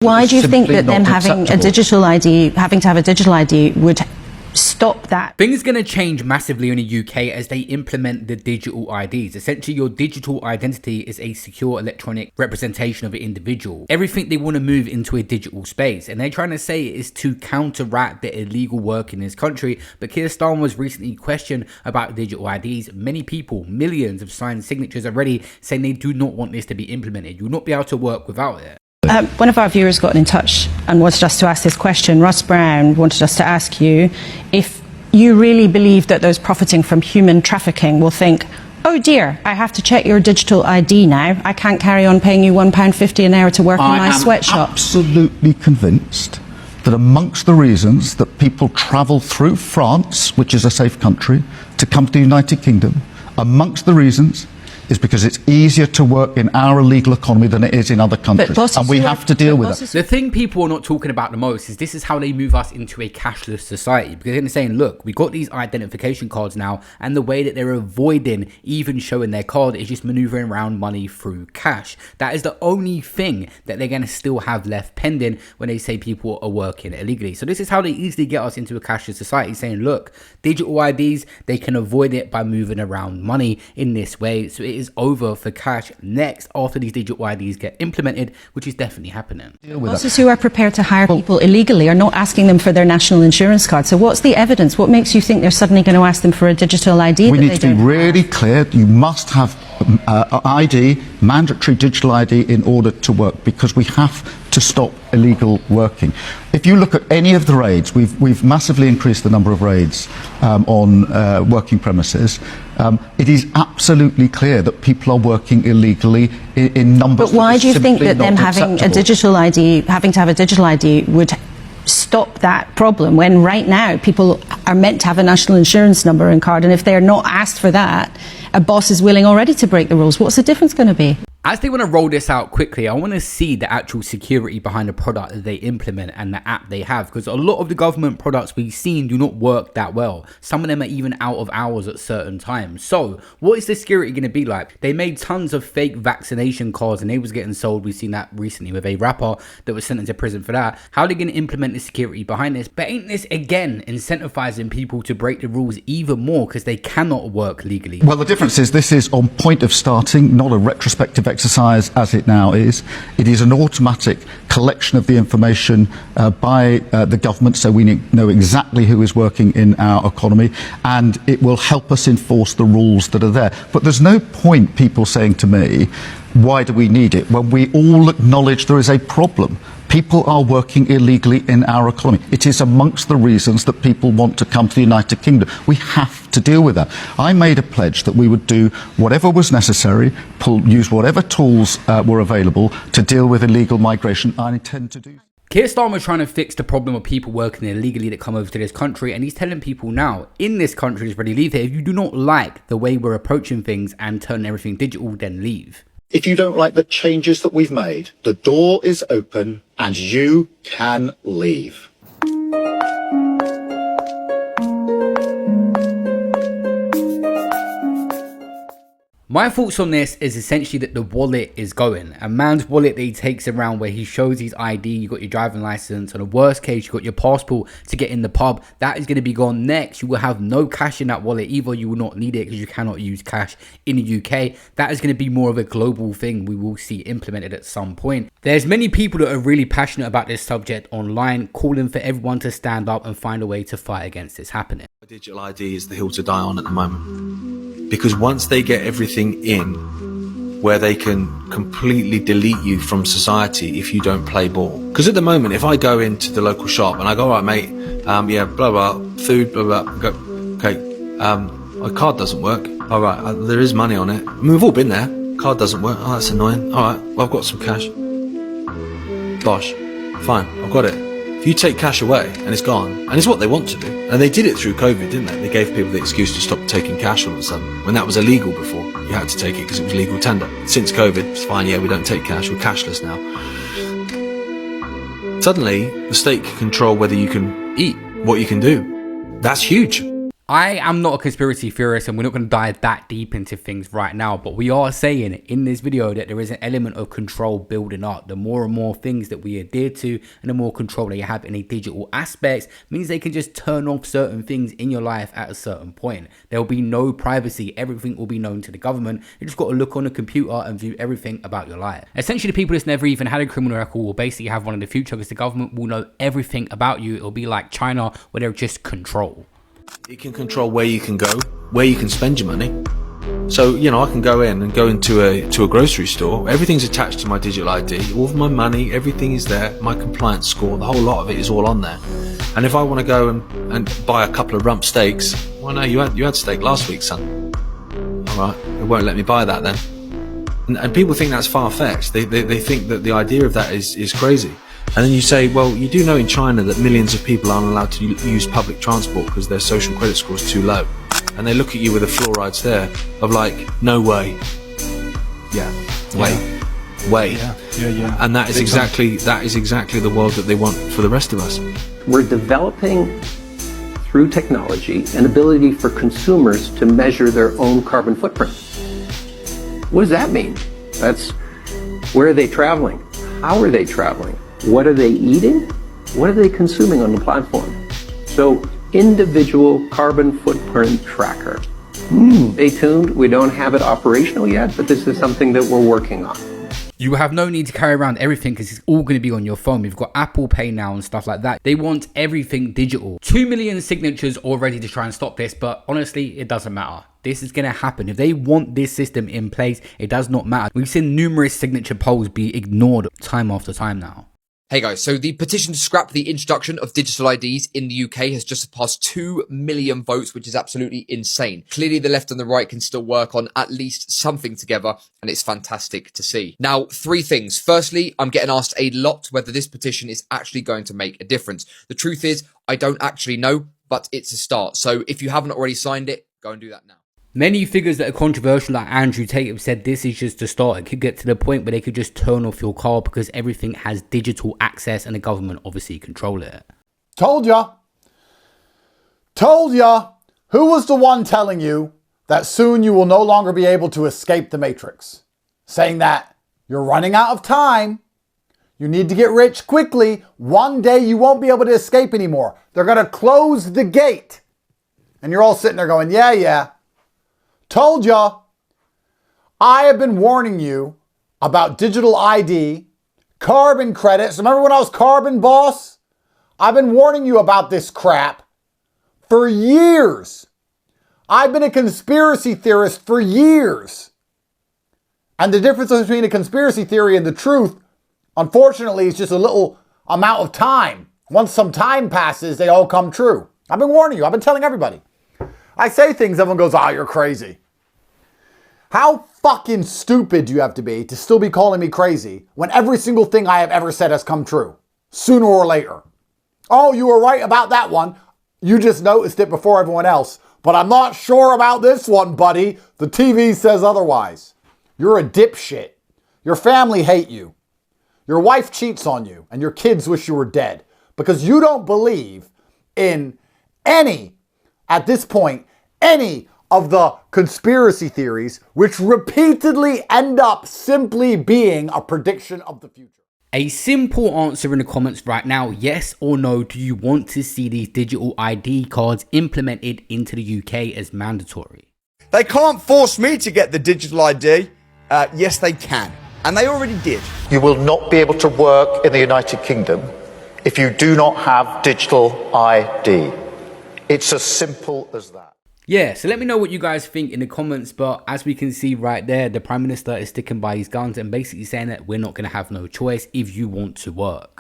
Why do you think that them having a digital ID, having to have a digital ID, would stop that? Things are going to change massively in the UK as they implement the digital IDs. Essentially, your digital identity is a secure electronic representation of an individual. Everything they want to move into a digital space, and they're trying to say it is to counteract the illegal work in this country. But Keir Starmer was recently questioned about digital IDs. Many people, millions have signed signatures already saying they do not want this to be implemented. You'll not be able to work without it. One of our viewers got in touch and wanted us to ask this question. Russ Brown wanted us to ask you if you really believe that those profiting from human trafficking will think, oh dear, I have to check your digital ID now. I can't carry on paying you £1.50 an hour to work in my sweatshop. I'm absolutely convinced that amongst the reasons that people travel through France, which is a safe country, to come to the United Kingdom, amongst the reasons is because it's easier to work in our illegal economy than it is in other countries. And we have to deal with it. The thing people are not talking about the most is this is how they move us into a cashless society. Because they're saying, look, we've got these identification cards now, and the way that they're avoiding even showing their card is just maneuvering around money through cash. That is the only thing that they're going to still have left pending when they say people are working illegally. So this is how they easily get us into a cashless society, saying, look, digital IDs, they can avoid it by moving around money in this way. So it is over for cash next after these digital IDs get implemented, which is definitely happening. Bosses who are prepared to hire people illegally are not asking them for their national insurance card. So what's the evidence? What makes you think they're suddenly going to ask them for a digital ID? We need to be really clear. You must have ID, mandatory digital ID, in order to work, because we have to stop illegal working. If you look at any of the raids, we've massively increased the number of raids on working premises. It is absolutely clear that people are working illegally in numbers. But why do you think that them having a digital ID, having to have a digital ID, would stop that problem, when right now people are meant to have a national insurance number and card, and if they're not asked for that, a boss is willing already to break the rules? What's the difference going to be? As they want to roll this out quickly, I want to see the actual security behind the product that they implement and the app they have, because a lot of the government products we've seen do not work that well. Some of them are even out of hours at certain times. So what is the security going to be like? They made tons of fake vaccination cards and they was getting sold. We've seen that recently with a rapper that was sent into prison for that. How are they going to implement the security behind this? But ain't this again incentivizing people to break the rules even more because they cannot work legally? Well, the difference is this is on point of starting, not a retrospective exercise as it now is. It is an automatic collection of the information by the government, so we know exactly who is working in our economy, and it will help us enforce the rules that are there. But there's no point people saying to me, why do we need it, when we all acknowledge there is a problem. People are working illegally in our economy. It is amongst the reasons that people want to come to the United Kingdom. We have to deal with that. I made a pledge that we would do whatever was necessary, use whatever tools were available to deal with illegal migration. I intend to do so. Keir Starmer is trying to fix the problem of people working illegally that come over to this country, and he's telling people now, in this country, just ready to leave here. If you do not like the way we're approaching things and turning everything digital, then leave. If you don't like the changes that we've made, the door is open and you can leave. My thoughts on this is essentially that the wallet is going. A man's wallet that he takes around where he shows his ID, you got your driving license, and the worst case, you got your passport to get in the pub. That is going to be gone next. You will have no cash in that wallet. Either you will not need it because you cannot use cash in the UK. That is going to be more of a global thing we will see implemented at some point. There's many people that are really passionate about this subject online, calling for everyone to stand up and find a way to fight against this happening. Digital ID is the hill to die on at the moment, because once they get everything in where they can completely delete you from society if you don't play ball. Because at the moment, if I go into the local shop and I go, all right, mate, yeah, blah, blah, food, blah, blah, go, okay, my card doesn't work. All right, there is money on it. I mean, we've all been there. Card doesn't work. Oh, that's annoying. All right, well, I've got some cash. Bosh, fine, I've got it. If you take cash away and it's gone, and it's what they want to do, and they did it through COVID, didn't they? They gave people the excuse to stop taking cash all of a sudden, when that was illegal before. You had to take it because it was legal tender. Since COVID, it's fine, yeah, we don't take cash, we're cashless now. Suddenly, the state can control whether you can eat, what you can do. That's huge. I am not a conspiracy theorist, and we're not going to dive that deep into things right now, but we are saying in this video that there is an element of control building up. The more and more things that we adhere to and the more control that you have in a digital aspect means they can just turn off certain things in your life at a certain point. There will be no privacy. Everything will be known to the government. You just got to look on a computer and view everything about your life. Essentially, the people that's never even had a criminal record will basically have one in the future because the government will know everything about you. It'll be like China, where they're just control. It can control where you can go, where you can spend your money. So, you know, I can go into a grocery store. Everything's attached to my digital ID. All of my money, everything is there. My compliance score, the whole lot of it is all on there. And if I want to go and buy a couple of rump steaks, well, no, you had steak last week, son. All right, it won't let me buy that then. And people think that's far-fetched. They think that the idea of that is crazy. And then you say, well, you do know in China that millions of people aren't allowed to use public transport because their social credit score is too low. And they look at you with a fluoride stare of like, no way. Yeah, way. Yeah. And that is exactly the world that they want for the rest of us. We're developing through technology an ability for consumers to measure their own carbon footprint. What does that mean? That's where are they traveling? How are they traveling? What are they eating? What are they consuming on the platform? So, individual carbon footprint tracker. Stay tuned. We don't have it operational yet, but this is something that we're working on. You have no need to carry around everything because it's all going to be on your phone. We've got Apple Pay now and stuff like that. They want everything digital. 2 million signatures already to try and stop this, but honestly, it doesn't matter. This is going to happen. If they want this system in place, it does not matter. We've seen numerous signature polls be ignored time after time now. Hey guys, so the petition to scrap the introduction of digital IDs in the UK has just surpassed 2 million votes, which is absolutely insane. Clearly the left and the right can still work on at least something together, and it's fantastic to see. Now, 3 things. Firstly, I'm getting asked a lot whether this petition is actually going to make a difference. The truth is, I don't actually know, but it's a start. So if you haven't already signed it, go and do that now. Many figures that are controversial, like Andrew Tate, have said this is just the start. It could get to the point where they could just turn off your car because everything has digital access and the government obviously control it. Told ya. Who was the one telling you that soon you will no longer be able to escape the matrix? Saying that you're running out of time. You need to get rich quickly. One day you won't be able to escape anymore. They're going to close the gate. And you're all sitting there going, yeah. Told ya. I have been warning you about digital ID, carbon credits. Remember when I was carbon boss? I've been warning you about this crap for years. I've been a conspiracy theorist for years. And the difference between a conspiracy theory and the truth, unfortunately, is just a little amount of time. Once some time passes, they all come true. I've been warning you. I've been telling everybody. I say things, everyone goes, you're crazy. How fucking stupid do you have to be to still be calling me crazy when every single thing I have ever said has come true? Sooner or later. Oh, you were right about that one. You just noticed it before everyone else. But I'm not sure about this one, buddy. The TV says otherwise. You're a dipshit. Your family hate you. Your wife cheats on you, and your kids wish you were dead. Because you don't believe in at this point, any of the conspiracy theories which repeatedly end up simply being a prediction of the future. A simple answer in the comments right now, yes or no, do you want to see these digital ID cards implemented into the UK as mandatory? They can't force me to get the digital ID. Yes, they can. And they already did. You will not be able to work in the United Kingdom if you do not have digital ID. It's as simple as that. Yeah, so let me know what you guys think in the comments, but as we can see right there, the Prime Minister is sticking by his guns and basically saying that we're not going to have no choice if you want to work.